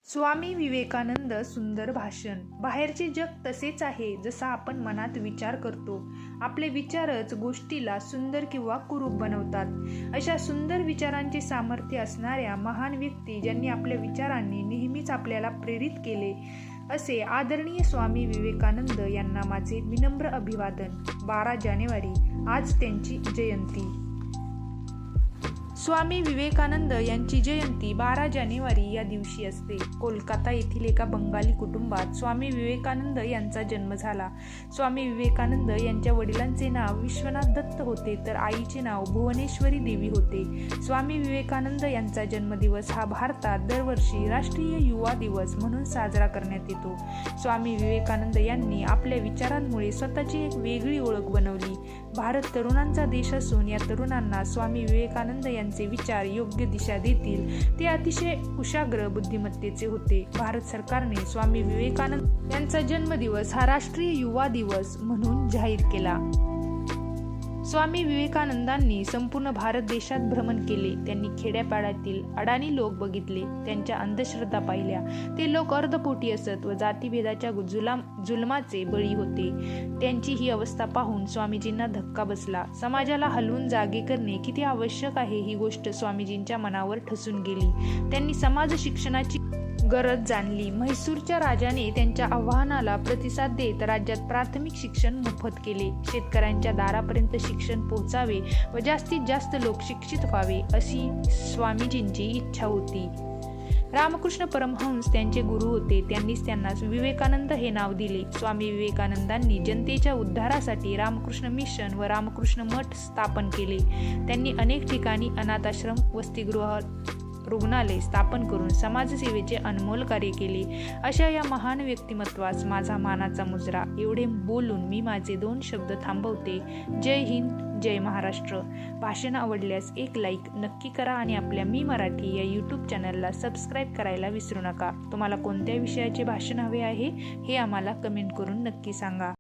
स्वामी विवेकानंद सुंदर भाषण. बाहेरचे जग तसेच आहे जसा आपण मनात विचार करतो. आपले विचारच गोष्टीला सुंदर किंवा कुरूप बनवतात. अशा सुंदर विचारांचे सामर्थ्य असणाऱ्या महान व्यक्ती ज्यांनी आपल्या विचारांनी नेहमीच आपल्याला प्रेरित केले असे आदरणीय स्वामी विवेकानंद यांना माझे विनम्र अभिवादन. 12 जानेवारी आज त्यांची जयंती. स्वामी विवेकानंद यांची जयंती 12 जानेवारी या दिवशी असते. कोलकाता येथील एका बंगाली कुटुंबात स्वामी विवेकानंद यांचा जन्म झाला. स्वामी विवेकानंद यांच्या वडिलांचे नाव विश्वनाथ दत्त होते तर आईचे नाव भुवनेश्वरी देवी होते. स्वामी विवेकानंद यांचा जन्मदिवस हा भारतात दरवर्षी राष्ट्रीय युवा दिवस म्हणून साजरा करण्यात येतो. स्वामी विवेकानंद यांनी आपल्या विचारांमुळे स्वतःची एक वेगळी ओळख बनवली. भारत तरुणांचा देश असून या तरुणांना स्वामी विवेकानंद यांचे विचार योग्य दिशा देतील ते अतिशय कुशाग्र बुद्धिमत्तेचे होते. भारत सरकारने स्वामी विवेकानंद यांचा जन्मदिवस हा राष्ट्रीय युवा दिवस म्हणून जाहीर केला. स्वामी विवेकानंदांनी संपूर्ण भारत देशात भ्रमण केले. त्यांनी खेड्यापाड्यातील अडाणी लोक बघितले, त्यांच्या अंधश्रद्धा पाहिल्या. ते लोक अर्धपोटी असत व जातीभेदाच्या जुलमाचे बळी होते. त्यांची ही अवस्था पाहून स्वामीजींना धक्का बसला. समाजाला हलवून जागे करणे किती आवश्यक आहे ही गोष्ट स्वामीजींच्या मनावर ठसून गेली. त्यांनी समाज शिक्षणाची गरज जाणली. म्हैसूरच्या राजाने त्यांच्या आवाहनाला प्रतिसाद देत राज्यात प्राथमिक शिक्षण मोफत केले. शेतकऱ्यांच्या दारापर्यंत शिक्षण पोहोचावे व जास्तीत जास्त लोक शिक्षित व्हावे अशी स्वामीजींची इच्छा होती. रामकृष्ण परमहंस त्यांचे गुरु होते. त्यांनीच त्यांना विवेकानंद हे नाव दिले. स्वामी विवेकानंदांनी जनतेच्या उद्धारासाठी रामकृष्ण मिशन व रामकृष्ण मठ स्थापन केले. त्यांनी अनेक ठिकाणी अनाथाश्रम, वसतिगृह, रुग्णालय स्थापन करून समाजसेवेचे अनमोल कार्य केले. अशा या महान व्यक्तिमत्वास माझा मानाचा मुजरा. एवढे बोलून मी माझे 2 शब्द थांबवते. जय हिंद, जय महाराष्ट्र. भाषण आवडल्यास एक लाईक नक्की करा आणि आपल्या मी मराठी या यूट्यूब चॅनलला सबस्क्राईब करायला विसरू नका. तुम्हाला कोणत्या विषयाचे भाषण हवे आहे हे आम्हाला कमेंट करून नक्की सांगा.